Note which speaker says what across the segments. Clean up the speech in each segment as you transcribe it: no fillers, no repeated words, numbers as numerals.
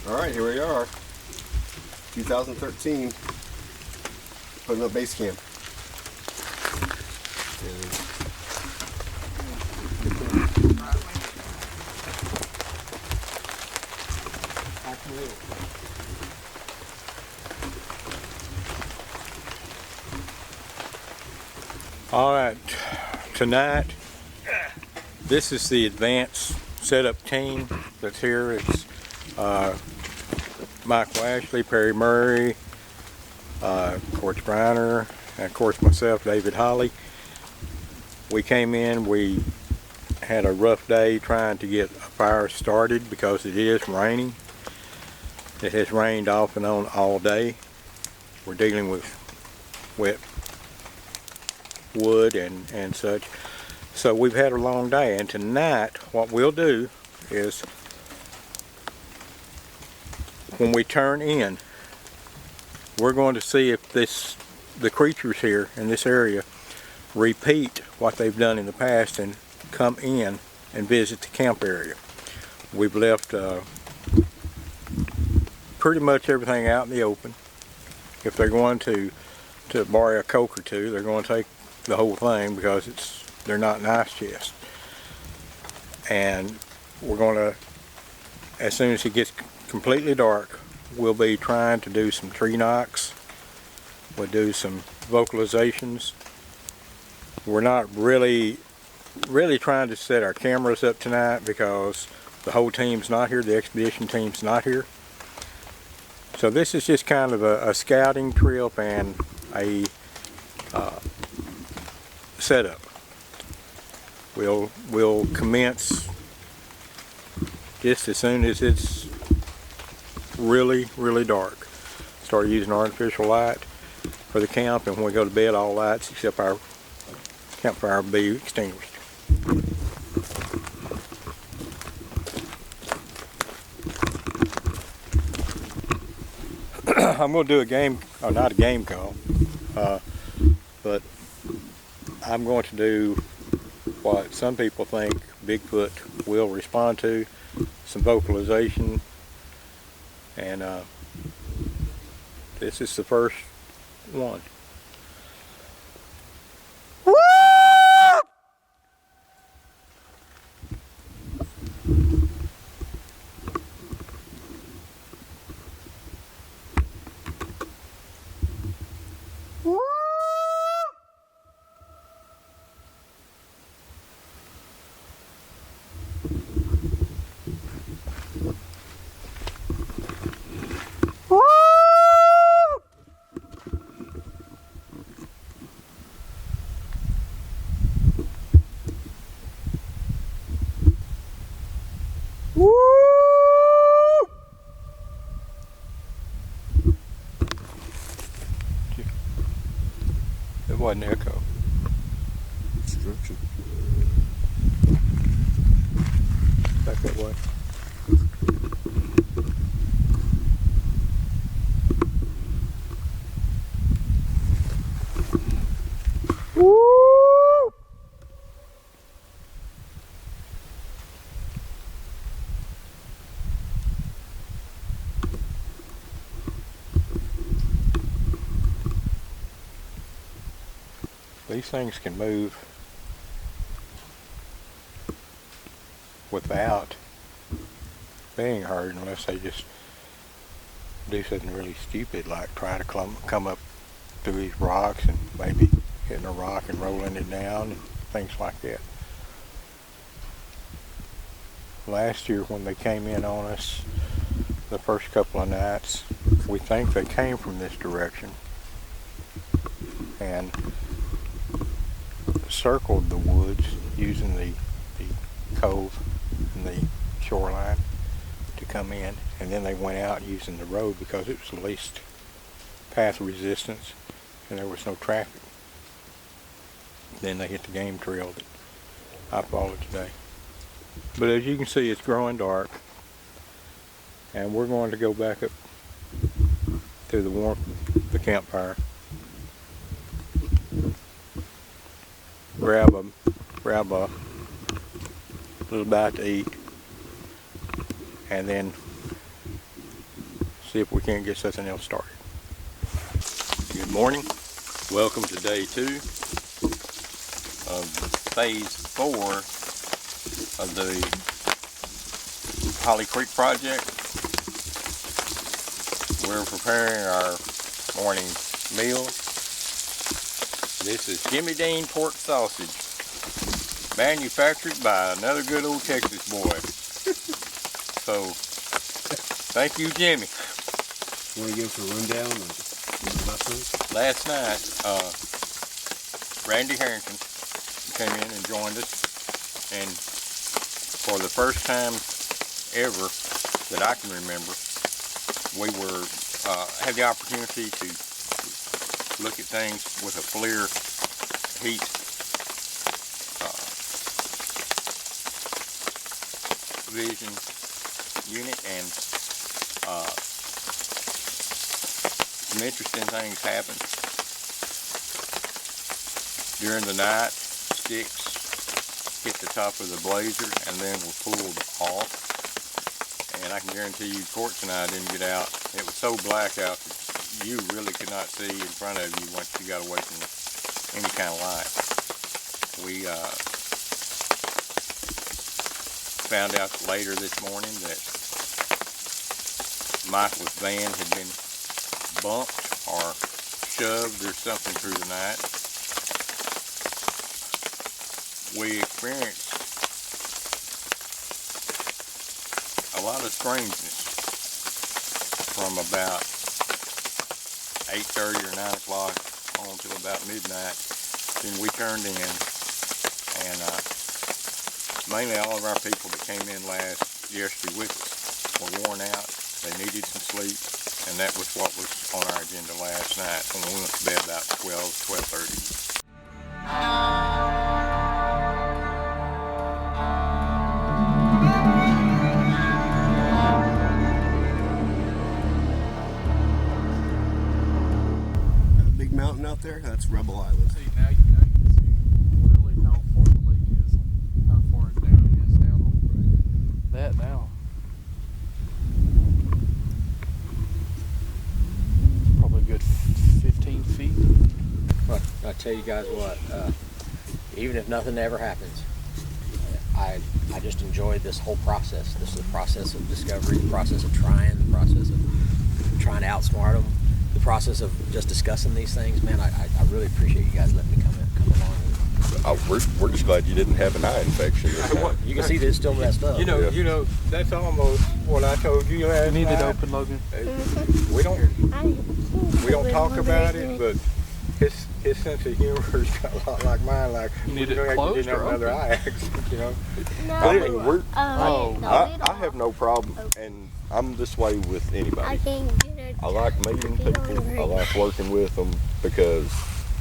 Speaker 1: Alright, here we are. 2013. Putting up base camp.
Speaker 2: Alright, tonight, this is the advanced setup team that's here. It's Michael Ashley, Perry Murray, of course Griner, and of course myself, David Holly. We came in, we had a rough day trying to get a fire started because it is raining. It has rained off and on all day. We're dealing with wet wood and such. So we've had a long day, and tonight what we'll do is when we turn in, we're going to see if the creatures here in this area repeat what they've done in the past and come in and visit the camp area. We've left pretty much everything out in the open. If they're going to borrow a Coke or two, they're going to take the whole thing because they're not in ice chests. And we're going to, as soon as it gets completely dark, we'll be trying to do some tree knocks. We'll do some vocalizations. We're not really trying to set our cameras up tonight because the whole team's not here, the expedition team's not here. So this is just kind of a scouting trip and a setup. We'll commence just as soon as it's really dark. Start using artificial light for the camp, and when we go to bed, all lights except our campfire will be extinguished. I'm going to do a game, or not a game call, but I'm going to do what some people think Bigfoot will respond to, some vocalization, and this is the first one. It wasn't echo.
Speaker 1: Description.
Speaker 2: Back that way. These things can move without being heard unless they just do something really stupid, like try to come up through these rocks and maybe hitting a rock and rolling it down and things like that. Last year when they came in on us the first couple of nights, we think they came from this direction and circled the woods using the cove and the shoreline to come in, and then they went out using the road because it was the least path resistance and there was no traffic. Then they hit the game trail that I followed today. But as you can see, it's growing dark, and we're going to go back up to the warmth of the campfire, grab a little bite to eat, and then see if we can't get something else started. Good morning. Welcome to day 2 of phase 4 of the Holly Creek project. We're preparing our morning meal. This is Jimmy Dean pork sausage, manufactured by another good old Texas boy. So, thank you, Jimmy.
Speaker 1: You want to give us a rundown of last night?
Speaker 2: Last night, Randy Harrington came in and joined us, and for the first time ever that I can remember, we were had the opportunity to look at things with a FLIR heat vision unit, and some interesting things happened. During the night, sticks hit the top of the blazer and then were pulled off. And I can guarantee you, Courts and I didn't get out. It was so black out that you really could not see in front of you once you got away from any kind of light. We found out later this morning that Michael's van had been bumped or shoved or something through the night. We experienced a lot of strangeness from about 8:30 or 9 o'clock on till about midnight. Then we turned in, and mainly all of our people that came in yesterday with us were worn out. They needed some sleep, and that was what was on our agenda last night when we went to bed about 12:30.
Speaker 1: Mountain out there, that's Rebel Island.
Speaker 3: See, now you can see really how far the lake is and how far it is down on that now. Probably a good 15 feet.
Speaker 4: But I tell you guys what, even if nothing ever happens, I just enjoyed this whole process. This is the process of discovery, the process of trying, the process of trying to outsmart them, the process of just discussing these things. Man, I really appreciate you guys letting me come along.
Speaker 5: We're just glad you didn't have an eye infection.
Speaker 4: You can see that it's still messed up.
Speaker 2: You know, that's almost what I told you last
Speaker 3: You need
Speaker 2: night.
Speaker 3: it open, Logan.
Speaker 2: We don't talk about it, but his sense of humor is a lot like mine. Like,
Speaker 3: You need it
Speaker 2: didn't
Speaker 3: closed
Speaker 2: have
Speaker 3: or
Speaker 2: another
Speaker 3: open?
Speaker 2: eye accident, you know.
Speaker 6: No.
Speaker 5: I mean,
Speaker 6: I
Speaker 5: I have no problem, and I'm this way with
Speaker 6: I
Speaker 5: anybody.
Speaker 6: can get it.
Speaker 5: I like meeting people. I like working with them because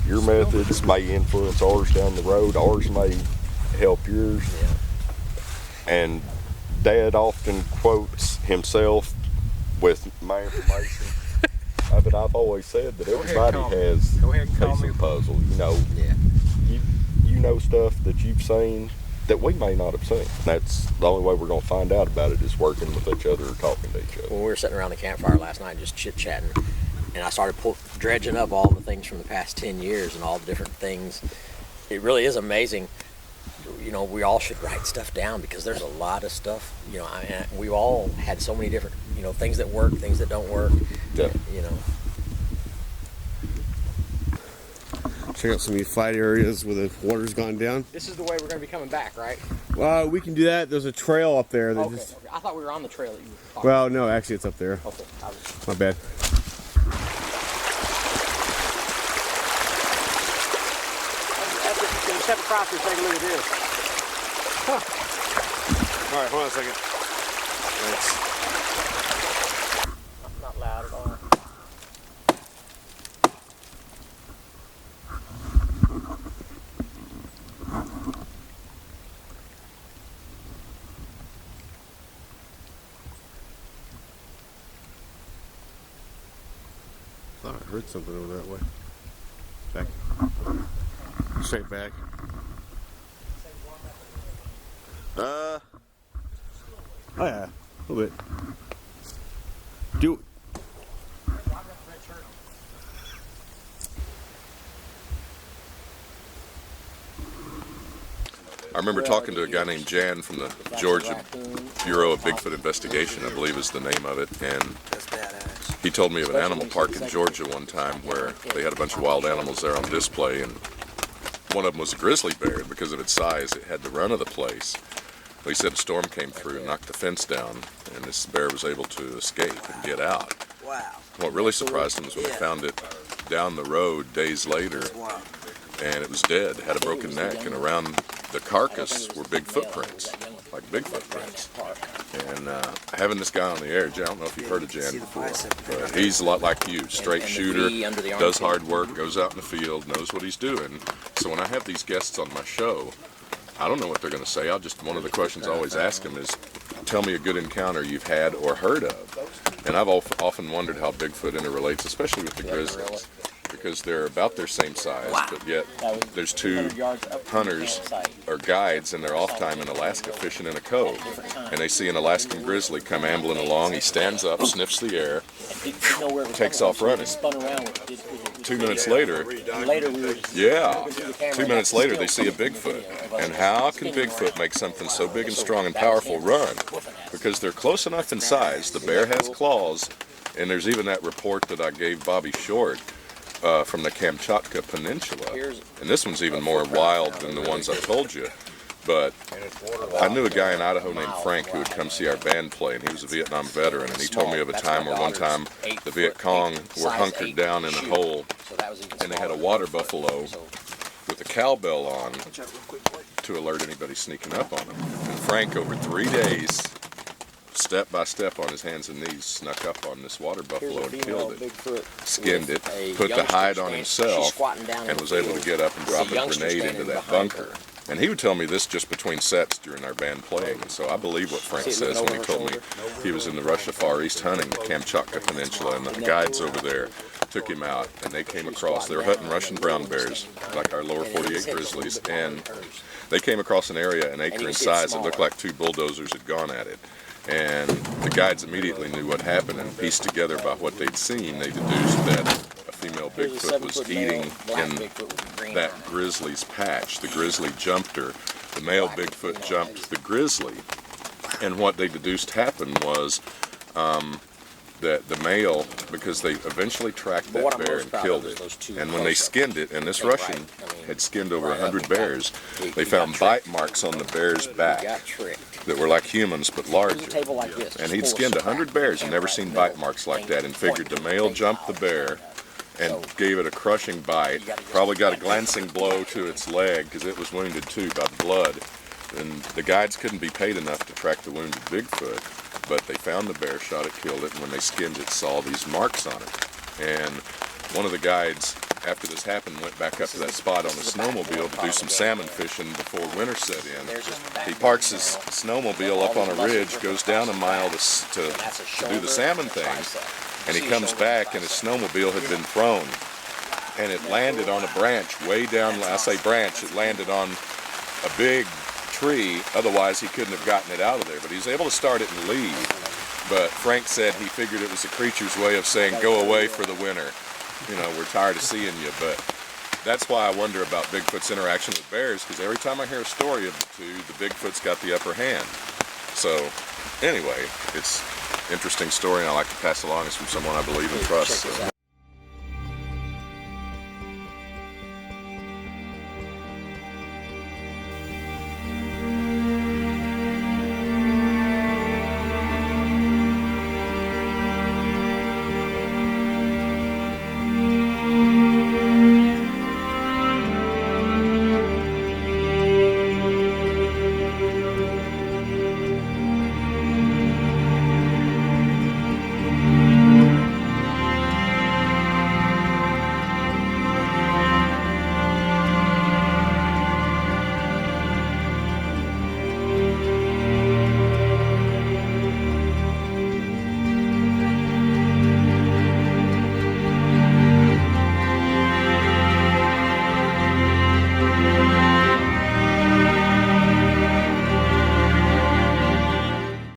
Speaker 5: your methods may influence ours down the road. Ours may help yours.
Speaker 4: Yeah.
Speaker 5: And Dad often quotes himself with my information. But I've always said that everybody has
Speaker 2: Go ahead
Speaker 5: a
Speaker 2: and call
Speaker 5: piece
Speaker 2: me.
Speaker 5: of the puzzle. You know,
Speaker 4: Yeah.
Speaker 5: you know stuff that you've seen that we may not have seen. That's the only way we're going to find out about it, is working with each other or talking to each other.
Speaker 4: When we were sitting around the campfire last night just chit-chatting, and I started dredging up all the things from the past 10 years and all the different things, it really is amazing. You know, we all should write stuff down because there's a lot of stuff, you know, and we all had so many different, you know, things that work, things that don't work,
Speaker 5: Yeah.
Speaker 4: you know.
Speaker 1: Check out some of these flat areas where the water's gone down.
Speaker 4: This is the way we're going to be coming back, right?
Speaker 1: Well, we can do that. There's a trail up there. That
Speaker 4: Okay.
Speaker 1: just,
Speaker 4: I thought we were on the trail that you were talking
Speaker 1: well, no, actually it's up there.
Speaker 4: about. Okay. I was,
Speaker 1: My bad.
Speaker 4: Can you step across and take a look at this?
Speaker 1: All right, hold on a second. Thanks.
Speaker 4: Not loud at all.
Speaker 1: I thought I heard something over that way. Back. Straight back. Oh yeah, a little bit.
Speaker 7: I remember talking to a guy named Jan from the Georgia Bureau of Bigfoot Investigation, I believe is the name of it, and he told me of an animal park in Georgia one time where they had a bunch of wild animals there on display, and one of them was a grizzly bear, and because of its size, it had the run of the place. Well, he said a storm came through and knocked the fence down, and this bear was able to escape and get out.
Speaker 8: Wow.
Speaker 7: What really surprised him was when they found it down the road days later, and it was dead, had a broken neck, and around the carcass were big footprints, like Bigfoot prints. And having this guy on the air, Jan, I don't know if you've heard of Jan before, but he's a lot like you, straight shooter, does hard work, goes out in the field, knows what he's doing. So when I have these guests on my show, I don't know what they're going to say. One of the questions I always ask them is, tell me a good encounter you've had or heard of. And I've often wondered how Bigfoot interrelates, especially with the grizzlies, because they're about their same size, but yet there's two hunters or guides in their off time in Alaska fishing in a cove, and they see an Alaskan grizzly come ambling along. He stands up, sniffs the air, takes off running. 2 minutes later, 2 minutes later they see a Bigfoot. And how can Bigfoot make something so big and strong and powerful run? Because they're close enough in size. The bear has claws, and there's even that report that I gave Bobby Short from the Kamchatka Peninsula, and this one's even more wild than the ones I told you. But I knew a guy in Idaho named Frank who would come see our band play, and he was a Vietnam veteran, and he told me of a time where one time the Viet Cong were hunkered down in a hole, and they had a water buffalo with a cowbell on to alert anybody sneaking up on them. And Frank, over 3 days, step by step on his hands and knees, snuck up on this water buffalo and killed it, skinned it, put the hide on himself, and was able to get up and drop a grenade into that bunker. And he would tell me this just between sets during our band playing, and so I believe what Frank says when he told me he was in the Russia Far East hunting the Kamchatka Peninsula, and the guides over there took him out, and they came across, they were hunting Russian brown bears, like our lower 48 grizzlies, and they came across an area an acre in size that looked like 2 bulldozers had gone at it. And the guides immediately knew what happened, and pieced together by what they'd seen, they deduced that a female Bigfoot was eating in that grizzly's patch. The grizzly jumped her. The male Bigfoot jumped the grizzly. And what they deduced happened was that the male, because they eventually tracked that bear and killed it, and when they skinned it, and this Russian had skinned over 100 bears, they found bite marks on the bear's back that were like humans but larger. And he'd skinned 100 bears and never seen bite marks like that, and figured the male jumped the bear and gave it a crushing bite, probably got a glancing blow to its leg because it was wounded too by the blood. And the guides couldn't be paid enough to track the wounded Bigfoot, but they found the bear, shot it, killed it, and when they skinned it, saw these marks on it. And one of the guides, after this happened, went back up to that spot on the snowmobile to do some salmon fishing before winter set in. He parks his snowmobile up on a ridge, goes down a mile to do the salmon thing, and he comes back, and his snowmobile had been thrown, and it landed on a branch way down. I say branch, it landed on a big tree, otherwise he couldn't have gotten it out of there, but he was able to start it and leave. But Frank said he figured it was a creature's way of saying, go away for the winter. You know, we're tired of seeing you. But that's why I wonder about Bigfoot's interaction with bears, because every time I hear a story of the two, the Bigfoot's got the upper hand. So anyway, it's an interesting story, and I like to pass along. It's from someone I believe and trust. So.